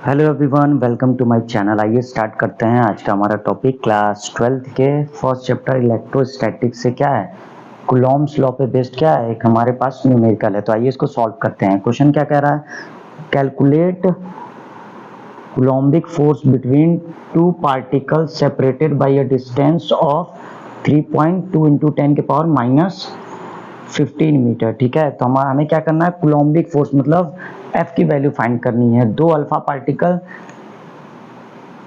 Hello everyone, welcome to my channel. आइए start करते हैं आज का हमारा टॉपिक। क्लास 12th के फर्स्ट चैप्टर इलेक्ट्रोस्टैटिक्स से क्या है, कूलॉम्स लॉ पे बेस्ड क्या है, एक हमारे पास न्यूमेरिकल है। तो आइए इसको सॉल्व करते हैं। क्वेश्चन क्या कह रहा है, calculate coulombic force between two particles separated by a distance of 3.2 into 10 के पावर माइनस 15 मीटर। ठीक है, तो हमें क्या करना है, कूलॉम्बिक फोर्स मतलब F की वैल्यू फाइंड करनी है दो अल्फा पार्टिकल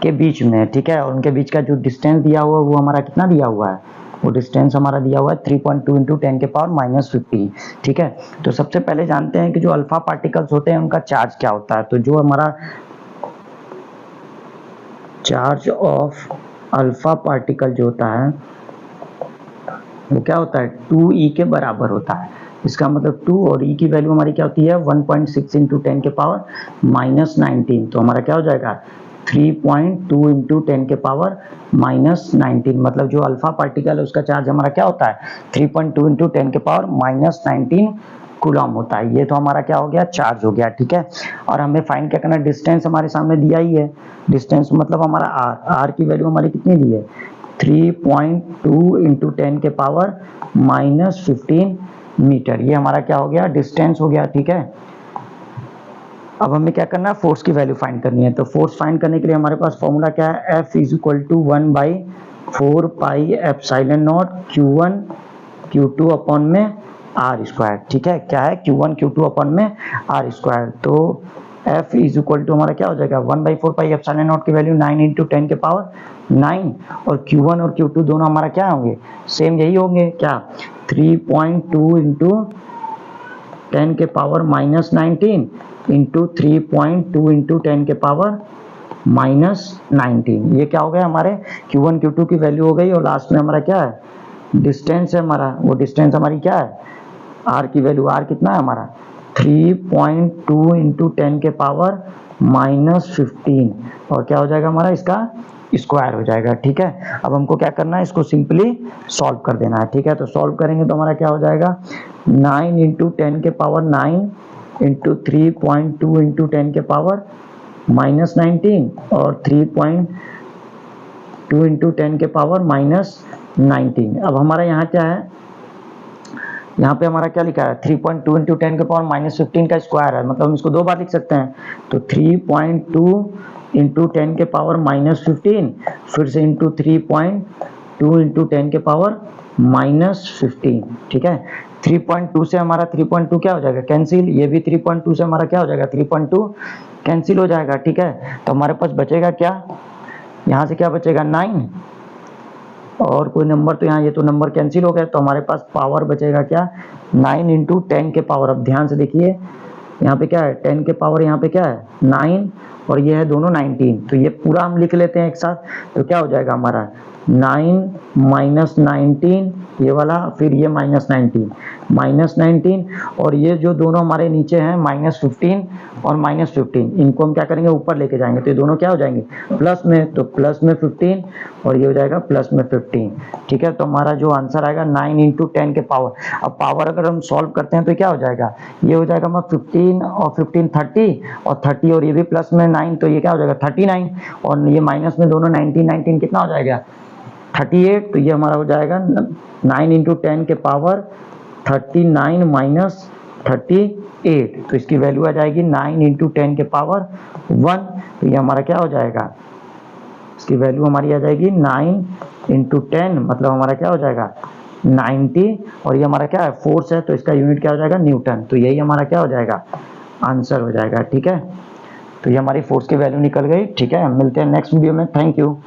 के बीच में। ठीक है, और उनके बीच का जो डिस्टेंस दिया हुआ है वो हमारा कितना दिया हुआ है, वो डिस्टेंस हमारा दिया हुआ है 3.2 इंटू 10 के पावर माइनस 15। ठीक है, तो सबसे पहले जानते हैं कि जो अल्फा पार्टिकल्स होते हैं उनका चार्ज क्या होता है। तो जो हमारा चार्ज ऑफ अल्फा पार्टिकल जो होता है वो क्या होता है, 2e के बराबर होता है। इसका मतलब 2 और e की वैल्यू हमारी क्या होती है 1.6 इंटू 10 के पावर माइनस 19। तो हमारा क्या हो जाएगा 3.2 इंटू 10 के पावर माइनस 19। मतलब जो अल्फा पार्टिकल है उसका चार्ज हमारा क्या होता है 3.2 इंटू 10 के पावर माइनस 19 कूलम होता है। ये तो हमारा क्या हो गया, चार्ज हो गया। ठीक है, और हमें फाइंड क्या करना है, डिस्टेंस हमारे सामने दिया ही है। डिस्टेंस मतलब हमारा r की वैल्यू हमारी कितनी दी है 3.2 इंटू 10 के पावर माइनस 15 मीटर। ये हमारा क्या हो गया, डिस्टेंस हो गया। ठीक है, अब हमें क्या करना है, फोर्स की वैल्यू फाइंड करनी है। तो फोर्स फाइंड करने के लिए हमारे पास फॉर्मूला क्या है, F is equal to 1/4 pi epsilon not Q1 Q2 upon में R स्क्वायर। ठीक है, क्या है Q1 Q2 अपॉन में R स्क्वायर। तो F इज इक्वल टू हमारा क्या हो जाएगा 1/4 पाई एप्सिलॉन नॉट की वैल्यू 9 इंटू 10 के पावर 9, और Q1 और Q2 दोनों हमारा क्या होंगे, सेम यही होंगे क्या, 3.2 इंटू 10 के पावर माइनस 19 इंटू 3.2 इंटू 10 के पावर माइनस 19। ये क्या हो गया, हमारे Q1 Q2 की वैल्यू हो गई, और लास्ट में हमारा क्या है, डिस्टेंस है हमारा। वो डिस्टेंस हमारी क्या है, R की वैल्यू, R कितना है हमारा 3.2 इंटू 10 के पावर माइनस 15, और क्या हो जाएगा हमारा, इसका स्क्वायर हो जाएगा। ठीक है, अब हमको क्या करना है, इसको सिंपली सॉल्व कर देना है। ठीक है, तो सॉल्व करेंगे तो हमारा क्या हो जाएगा 9 इंटू 10 के पावर 9 इंटू 3.2 इंटू 10 के पावर माइनस 19, और 3.2 इंटू 10 के पावर माइनस 19। अब हमारा यहाँ क्या है, यहाँ पे हमारा क्या लिखा है 3.2 इंटू 10 के पावर माइनस 15 का स्क्वायर है, मतलब हम इसको दो बार लिख सकते हैं। तो 3.2 इंटू 10 के पावर माइनस 15, फिर से इंटू 3.2 इंटू 10 के पावर माइनस 15। ठीक है, 3.2 से हमारा 3.2 क्या हो जाएगा, कैंसिल। ये भी 3.2 से हमारा क्या हो जाएगा 3.2 कैंसिल हो जाएगा। ठीक है, तो हमारे पास बचेगा क्या, यहाँ से क्या बचेगा 9, और कोई नंबर तो यहाँ, ये तो नंबर कैंसिल हो गया, तो हमारे पास पावर बचेगा क्या 9 इंटू 10 के पावर। अब ध्यान से देखिए यहाँ पे क्या है 10 के पावर, यहाँ पे क्या है 9, और ये है दोनों 19। तो ये पूरा हम लिख लेते हैं एक साथ। तो क्या हो जाएगा हमारा 9 माइनस 19 ये वाला, फिर ये माइनस 19, और ये जो दोनों हमारे नीचे हैं माइनस 15 और माइनस 15, इनको हम क्या करेंगे ऊपर लेके जाएंगे, तो ये दोनों क्या हो जाएंगे प्लस में। तो प्लस में 15 और ये हो जाएगा प्लस में 15। ठीक है, तो हमारा जो आंसर आएगा 9 इंटू 10 के पावर। अब पावर अगर हम सॉल्व करते हैं तो क्या हो जाएगा, ये हो जाएगा हमारा 15 और 15 30, और 30 और ये भी प्लस में 9, तो ये क्या हो जाएगा 39, और ये माइनस में दोनों 19 कितना हो जाएगा 38। तो ये हमारा हो जाएगा 9 इंटू 10 के पावर 39 माइनस 38। तो इसकी वैल्यू आ जाएगी 9 इंटू 10 के पावर 1। तो ये हमारा क्या हो जाएगा, इसकी वैल्यू हमारी आ जाएगी 9 इंटू 10, मतलब हमारा क्या हो जाएगा 90, और ये हमारा क्या है फोर्स है, तो इसका यूनिट क्या हो जाएगा न्यूटन। तो यही हमारा क्या हो जाएगा आंसर हो जाएगा। ठीक है, तो ये हमारी फोर्स की वैल्यू निकल गई। ठीक है, मिलते हैं नेक्स्ट वीडियो में। Thank you.